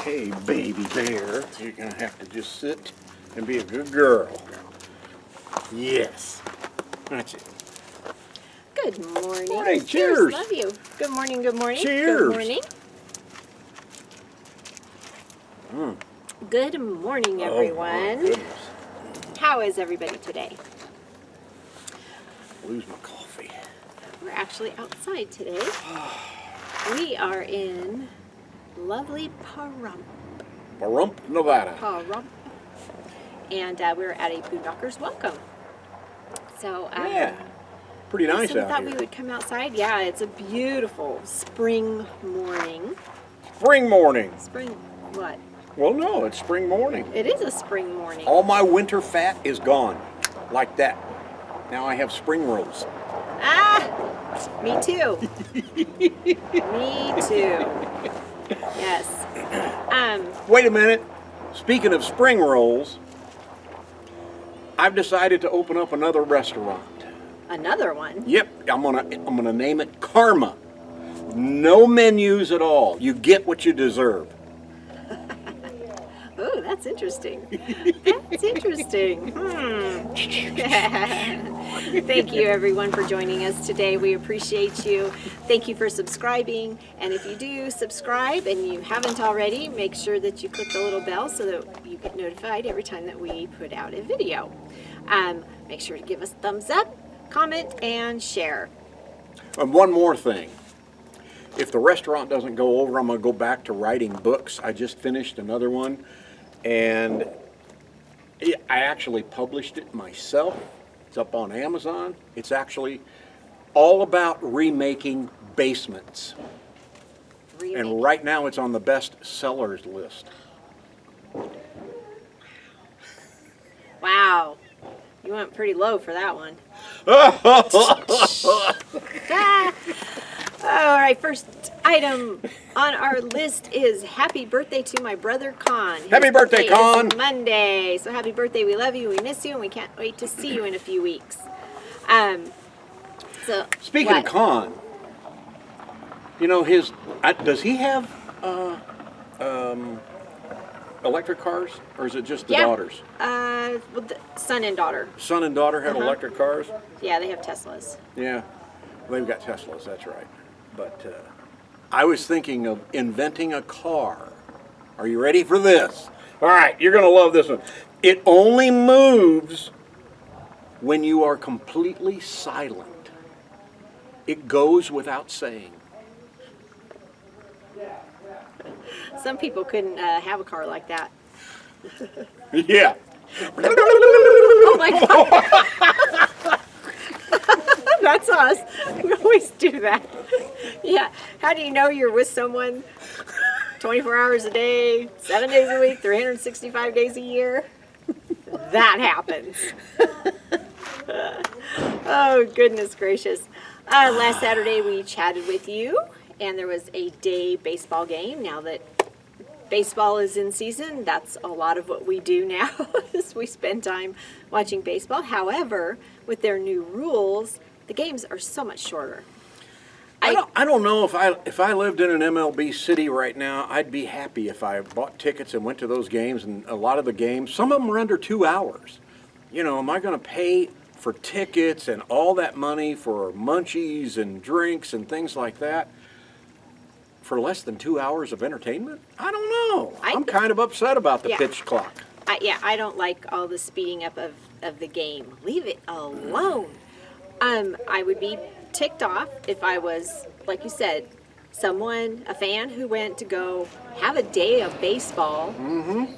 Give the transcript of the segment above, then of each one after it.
Hey, baby bear, you're going to have to just sit and be a good girl. Yes. That's it. Good morning. Morning. Cheers. Love you. Good morning. Good morning. Cheers. Good morning. Mm. Good morning, everyone. Oh, my goodness. How is everybody today? Lose my coffee. We're actually outside today. We are in lovely Pahrump. Pahrump, Nevada. Pahrump. And we're at a Boondockers Welcome. So, Yeah. Pretty nice so we out thought here. we would come outside. Yeah, it's a beautiful spring morning. Spring morning. Spring what? Well, no, it's spring morning. It is a spring morning. All my winter fat is gone. Like that. Now I have spring rolls. Ah! Me too. Me too. Yes. Wait a minute. Speaking of spring rolls, I've decided to open up another restaurant. Another one. Yep, I'm gonna name it Karma. No menus at all. You get what you deserve. Oh, that's interesting. That's interesting. Thank you, everyone, for joining us today. We appreciate you. Thank you for subscribing. And if you do subscribe and you haven't already, make sure that you click the little bell so that you get notified every time that we put out a video. Make sure to give us a thumbs up, comment, and share. And one more thing. If the restaurant doesn't go over, I'm going to go back to writing books. I just finished another one, and I actually published it myself. It's up on Amazon. It's actually all about remaking basements. And right now it's on the best sellers list. Wow. You went pretty low for that one. All right, first item on our list is happy birthday to my brother Con. Happy birthday, Con! Is Monday. So happy birthday. We love you. We miss you, and we can't wait to see you in a few weeks. So Speaking of Con, you know, does he have electric cars, or is it just the daughters? Well, the son and daughter. Son and daughter have electric cars? Yeah, they have Teslas. Yeah, they've got Teslas, that's right. But I was thinking of inventing a car. Are you ready for this? All right, you're going to love this one. It only moves when you are completely silent. It goes without saying. Some people couldn't have a car like that. Yeah. Oh my God. That's us. We always do that. Yeah. How do you know you're with someone 24 hours a day, 7 days a week, 365 days a year? That happens. Oh, goodness gracious. Last Saturday we chatted with you, and there was a day baseball game. Now that baseball is in season, that's a lot of what we do now, is we spend time watching baseball. However, with their new rules, the games are so much shorter. I don't know if I lived in an MLB city right now, I'd be happy if I bought tickets and went to those games. And a lot of the games, some of them are under 2 hours. You know, am I going to pay for tickets and all that money for munchies and drinks and things like that for less than 2 hours of entertainment? I don't know. I'm kind of upset about the pitch clock. I don't like all the speeding up of the game. Leave it alone. I would be ticked off if I was, like you said, a fan who went to go have a day of baseball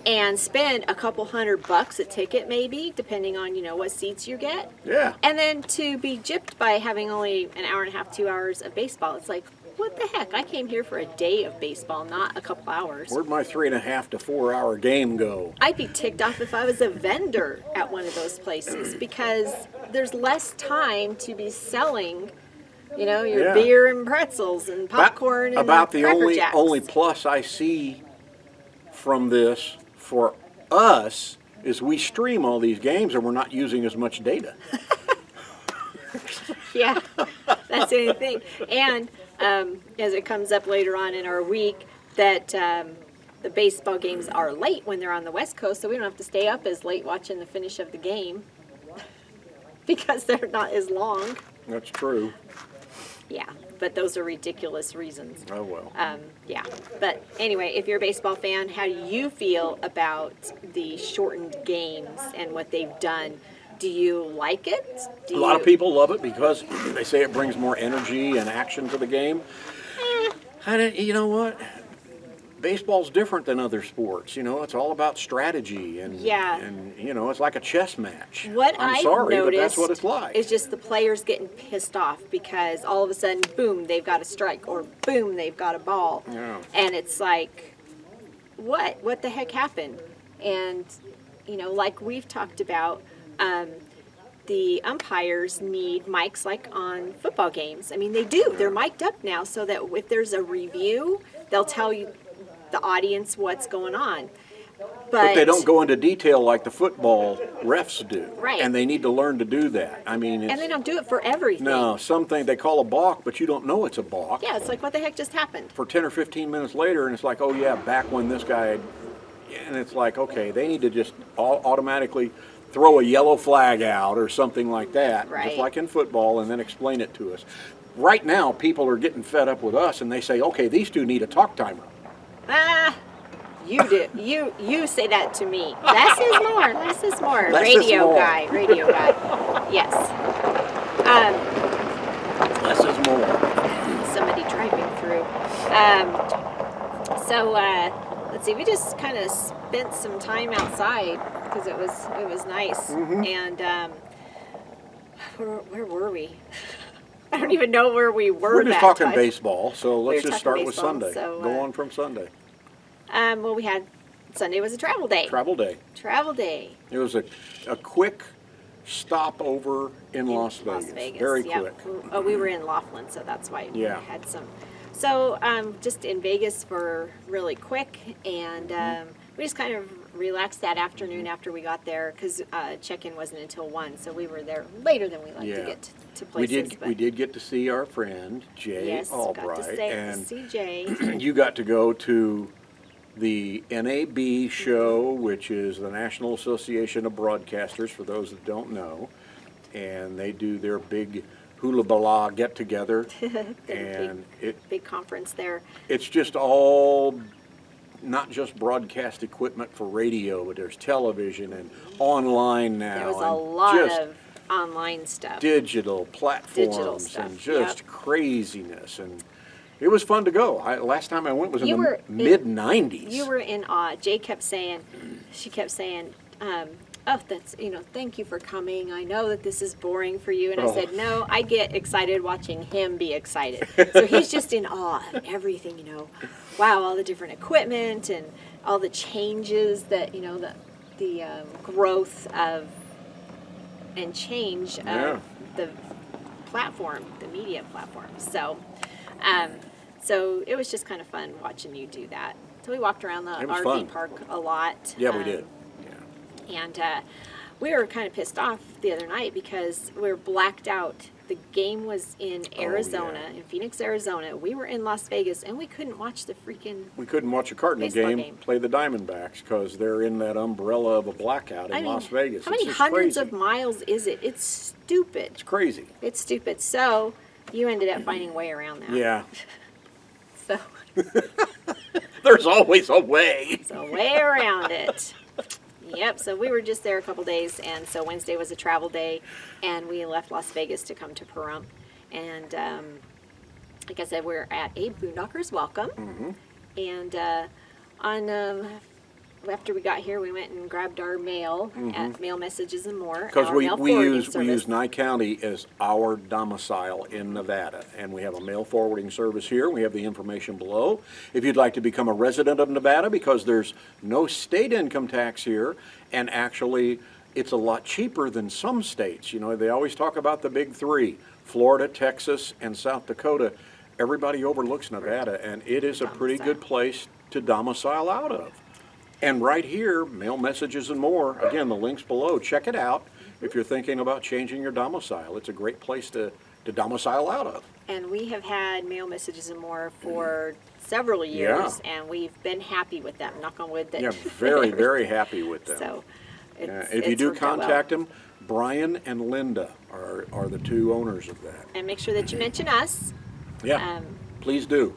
and spend a couple $100 a ticket, maybe, depending on, you know, what seats you get. Yeah. And then to be gypped by having only an hour and a half, 2 hours of baseball. It's like, what the heck? I came here for a day of baseball, not a couple hours. Where'd my 3.5 to 4 hour game go? I'd be ticked off if I was a vendor at one of those places, because there's less time to be selling, you know, your beer and pretzels and popcorn and about the Cracker Jacks. only plus I see from this for us is we stream all these games and we're not using as much data. Yeah, that's the only thing. And as it comes up later on in our week, that the baseball games are late when they're on the West Coast, so we don't have to stay up as late watching the finish of the game because they're not as long. That's true. Yeah, but those are ridiculous reasons. Oh, well. Yeah, but anyway, if you're a baseball fan, how do you feel about the shortened games and what they've done? Do you like it? A lot of people love it because they say it brings more energy and action to the game. You know what? Baseball's different than other sports. You know, it's all about strategy and you know, it's like a chess match. What I'm sorry, but noticed that's what it's like. It's just the players getting pissed off because all of a sudden, boom, they've got a strike, or boom, they've got a ball, and it's like, what the heck happened? And you know, like we've talked about. The umpires need mics like on football games. I mean, they do. They're mic'd up now so that if there's a review, they'll tell you, the audience, what's going on. But they don't go into detail like the football refs do. Right. And they need to learn to do that. I mean, and they don't do it for everything. No, something they call a balk, but you don't know it's a balk. Yeah, it's like, what the heck just happened? For 10 or 15 minutes later, and it's like, oh yeah, back when this guy, and it's like, okay, they need to just automatically throw a yellow flag out or something like that, just like in football, and then explain it to us. Right now, people are getting fed up with us, and they say, okay, these two need a talk timer. You do. You say that to me. Less is more. Less is more. Less radio is more. guy. Radio guy. Yes. Less is more. Somebody driving through. Let's see. We just kind of spent some time outside because it was nice. And where were we? I don't even know where we were. We're just talking time. baseball, so let's just start with Sunday. So, go on from Sunday. Well, we had Sunday was a travel day. Travel day. Travel day. It was a quick stopover in Las Vegas. Very quick. Oh, we were in Laughlin, so that's why we had some. So just in Vegas for really quick, and we just kind of relaxed that afternoon after we got there because check-in wasn't until 1, so we were there later than we like to get to places. We did get to see our friend Jay Albright, got to see Jay. You got to go to the NAB show, which is the National Association of Broadcasters, for those that don't know, and they do their big hula bala get together, and big conference there. It's just all not just broadcast equipment for radio, but there's television and online now. There was a lot of online stuff, digital platforms, and just craziness, and it was fun to go. Last time I went was in the mid-90s. You were in awe. Jay kept saying, oh, that's, thank you for coming. I know that this is boring for you. And I said, no, I get excited watching him be excited. So he's just in awe of everything, Wow, all the different equipment and all the changes that, the growth of and change of the platform, the media platform. So it was just kind of fun watching you do that. So we walked around the RV park a lot. Yeah, we did. And we were kind of pissed off the other night because we were blacked out. The game was in Arizona, in Phoenix, Arizona. We were in Las Vegas, and we couldn't watch the freaking We couldn't watch a Cardinal game play the Diamondbacks because they're in that umbrella of a blackout in Las Vegas. How many hundreds of miles is it? It's stupid. It's crazy. It's stupid. So you ended up finding a way around that. Yeah. So there's always a way. There's a way around it. Yep, so we were just there a couple days, and so Wednesday was a travel day, and we left Las Vegas to come to Pahrump. And like I said, we're at a Boondockers Welcome. And after we got here, we went and grabbed our mail at Mail Messages and More. Because we use Nye County as our domicile in Nevada, and we have a mail forwarding service here. We have the information below. If you'd like to become a resident of Nevada, because there's no state income tax here, and actually it's a lot cheaper than some states. They always talk about the big three, Florida, Texas, and South Dakota. Everybody overlooks Nevada, and it is a pretty good place to domicile out of. And right here, Mail Messages and More, again, the link's below. Check it out if you're thinking about changing your domicile. It's a great place to domicile out of. And we have had Mail Messages and More for several years, and we've been happy with them. Knock on wood. That Yeah, very, very happy with them. So, If you do contact them, Brian and Linda are the two owners of that. And make sure that you mention us. Yeah, please do.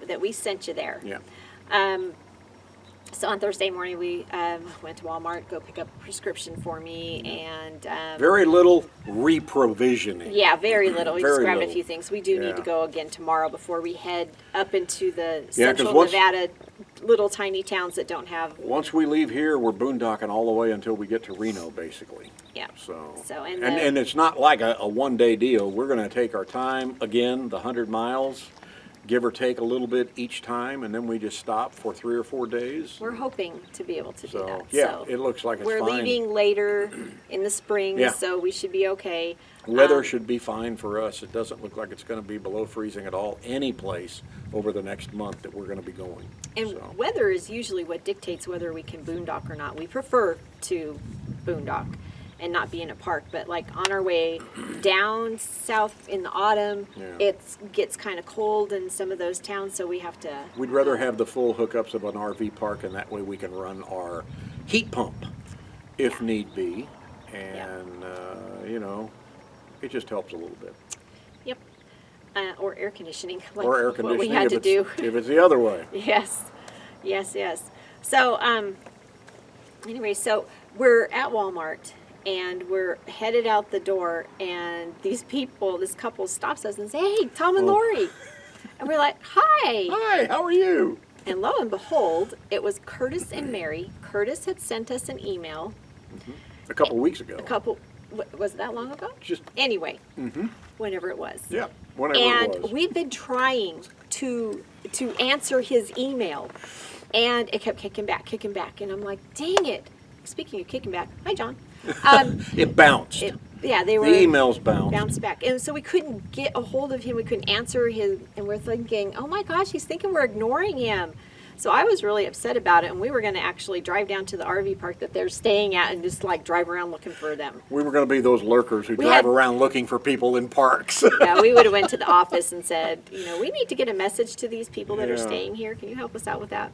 That we sent you there. Yeah. So on Thursday morning, we went to Walmart, go pick up a prescription for me, and Very little reprovisioning. yeah, very little. We just Very grabbed a little. few things. We do need to Yeah. go again tomorrow before we head up into the 'cause central once- Nevada little tiny towns that don't have. Once we leave here, we're boondocking all the way until we get to Reno, basically. Yeah. So, And and it's not like a one-day deal. We're going to take our time, again, the 100 miles, give or take a little bit each time, and then we just stop for 3 or 4 days. We're hoping to be able to do So, that. yeah, So it looks like it's we're fine. leaving later in the spring, Yeah. so we should be okay. Weather should be fine for us. It doesn't look like it's going to be below freezing at all any place over the next month that we're going to be going. And So, weather is usually what dictates whether we can boondock or not. We prefer to boondock and not be in a park, but like on our way down south in the autumn, Yeah. it gets kind of cold in some of those towns, so we have to. we'd rather have the full hookups of an RV park, and that way we can run our heat pump if need be. And, you know, it just helps a little bit. Yep. Or air conditioning, like Or air what conditioning we had if to do. if it's the other way. Yes, yes, yes. So, anyway, so we're at Walmart and we're headed out the door, and this couple stops us and say, "Hey, Tom and Lori," and we're like, "Hi." Hi, how are you? And lo and behold, it was Curtis and Mary. Curtis had sent us an email. A couple weeks ago. Was it that long ago? Just, Anyway, whenever it was. yeah, whenever it And was. we've been trying to answer his email, and it kept kicking back, and I'm like, dang it. Speaking of kicking back, hi John. It bounced. They were The emails bounced. bounced back, and so we couldn't get a hold of him. We couldn't answer his, and we're thinking, oh my gosh, he's thinking we're ignoring him. So I was really upset about it, and we were going to actually drive down to the RV park that they're staying at and just like drive around looking for them. We were going to be those lurkers who We drive had- around looking for people in parks. Yeah, we would have went to the office and said, we need to get a message to these people that are Yeah. staying here. Can you help us out with that?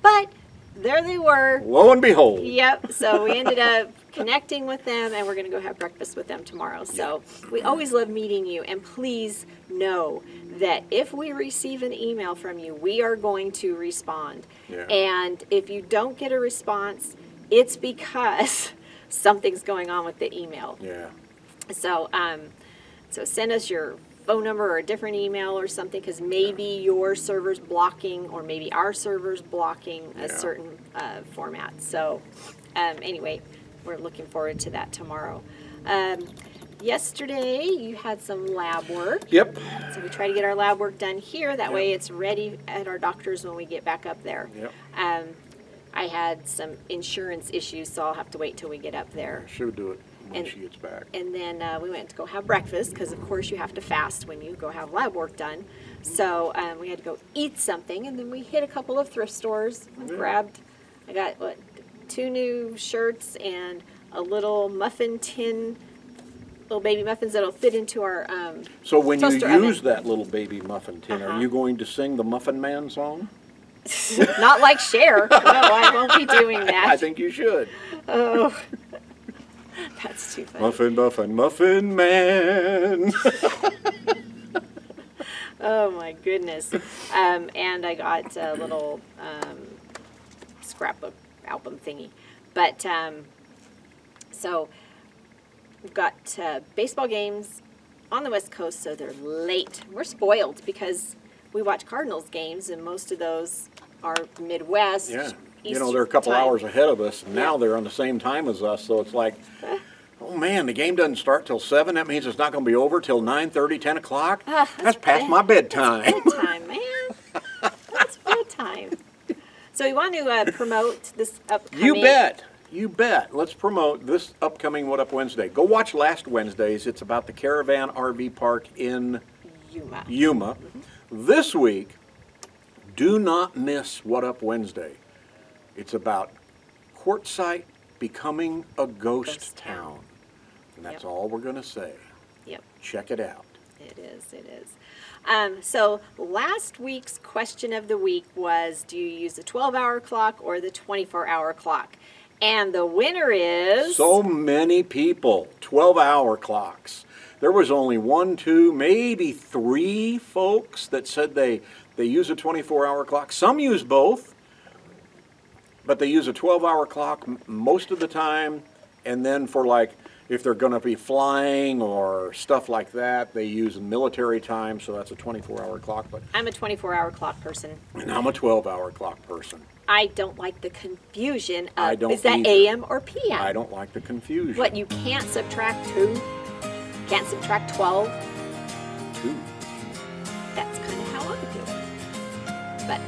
But there they were. Lo and behold. Yep. So we ended up connecting with them, and we're going to go have breakfast with them tomorrow. So we always love meeting you, and please know that if we receive an email from you, we are going to respond. Yeah. And if you don't get a response, it's because something's going on with the email. Yeah. So, so send us your phone number or a different email or something, because maybe your server's blocking, or maybe our server's blocking a Yeah. certain format. So, anyway, we're looking forward to that tomorrow. Yesterday, you had some lab work. Yep. So we try to get our lab work done here. That way it's ready at our doctor's when we get back up there. Yep. I had some insurance issues, so I'll have to wait till we get up there. She'll do it when And- she gets back. And then we went to go have breakfast, because of course you have to fast when you go have lab work done. So we had to go eat something, and then we hit a couple of thrift stores and grabbed, I got 2 new shirts and a little muffin tin, little baby muffins that'll fit into our So when you toaster oven. use that little baby muffin tin, are you going to sing the Muffin Man song? not like Cher. No, I won't be doing that. I think you should. Oh, that's too funny. Muffin, muffin, muffin man. Oh my goodness. And I got a little scrapbook album thingy. But so we've got baseball games on the West Coast, so they're late. We're spoiled because we watch Cardinals games, and most of those are Midwest. Yeah. You East know, they're a couple time. hours ahead of us, and now Yeah. they're on the same time as us, so it's like, oh man, the game doesn't start till 7. That means it's not going to be over till 9:30, 10 o'clock. That's past my bedtime. Bedtime, man. That's bedtime. So we want to promote this upcoming. You bet. You bet. Let's promote this upcoming What Up Wednesday. Go watch last Wednesday's. It's about the Caravan RV Park in Yuma. Yuma. This week, do not miss What Up Wednesday. It's about Quartzsite becoming a ghost town. And that's Yep. all we're going to say. Yep. Check it out. It is. So last week's question of the week was, do you use the 12-hour clock or the 24-hour clock? And the winner is... So many people, 12-hour clocks. There was only 1, 2, maybe 3 folks that said they use a 24-hour clock. Some use both, but they use a 12-hour clock most of the time. And then for like, if they're going to be flying or stuff like that, they use military time, so that's a 24-hour clock. But I'm a 24-hour clock person. And I'm a 12-hour clock person. I don't like the confusion of, I don't is that either. AM or PM? I don't like the confusion. What, you can't subtract 2? Can't subtract 12? 2. That's kind of how I do it. But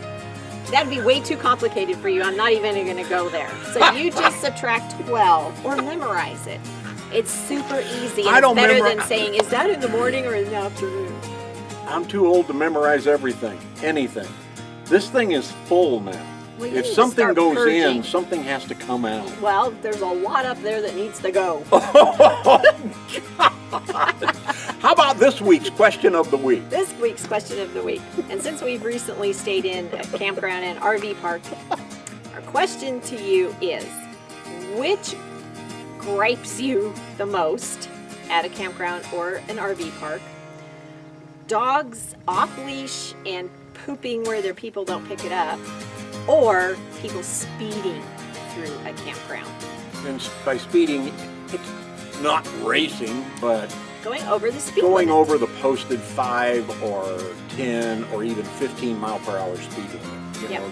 that'd be way too complicated for you. I'm not even going to go there. So you just subtract 12 or memorize it. It's super easy. And it's better than saying, is that in the morning or in the afternoon? I'm too old to memorize everything, anything. This thing is full now. Well, you if need to something start goes purging. in, something has to come out. Well, there's a lot up there that needs to go. How about this week's question of the week? This week's question of the week. And since we've recently stayed in a campground and RV park, our question to you is, which gripes you the most at a campground or an RV park? Dogs off leash and pooping where their people don't pick it up, or people speeding through a campground? And by speeding, it's not racing, but Going over the speed going limit. over the posted 5 or 10 or even 15 mile per hour speed limit. You Yep. know,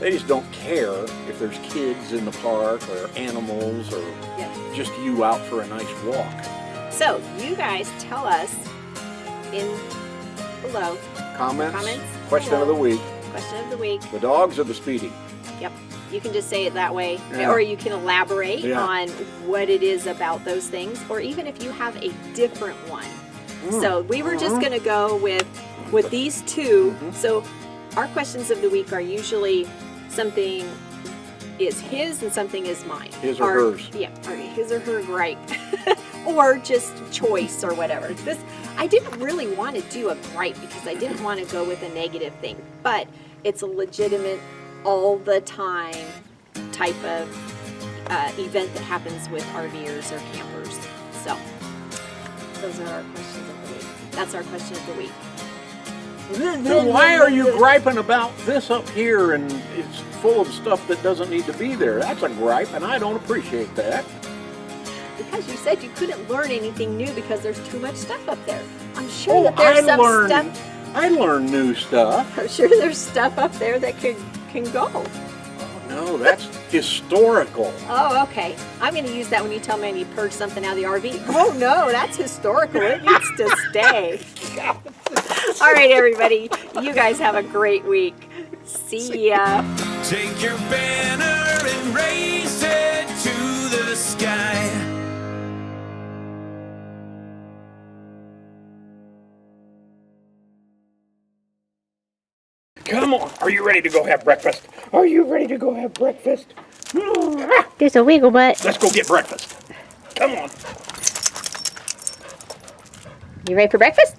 they just don't care if there's kids in the park or animals or Yep. just you out for a nice walk. So you guys tell us in below Comments? Question Question of the week. Question of the week. The dogs or the speeding? Yep. You can just say it that way, Yeah. or you can elaborate Yeah. on what it is about those things, or even if you have a different one. So we were just going to go with these two. So our questions of the week are usually something is his and something is mine. His or hers. Yeah, or his or her gripe. Or just choice or whatever. This, I didn't really want to do a gripe because I didn't want to go with a negative thing, but it's a legitimate all the time type of event that happens with RVers or campers. So those are our questions of the week. That's our question of the week. Then why are you griping about this up here and it's full of stuff that doesn't need to be there? That's a gripe and I don't appreciate that. Because you said you couldn't learn anything new because there's too much stuff up there. I'm sure that there's stuff. I learn new stuff. I'm sure there's stuff up there that can go. Oh, no, that's historical. Oh, okay. I'm going to use that when you tell me I need to purge something out of the RV. Oh, no, that's historical. It needs to stay. All right, everybody. You guys have a great week. See ya. Take your banner and raise it to the sky. Come on, are you ready to go have breakfast? Are you ready to go have breakfast? There's a wiggle butt. Let's go get breakfast. Come on. You ready for breakfast?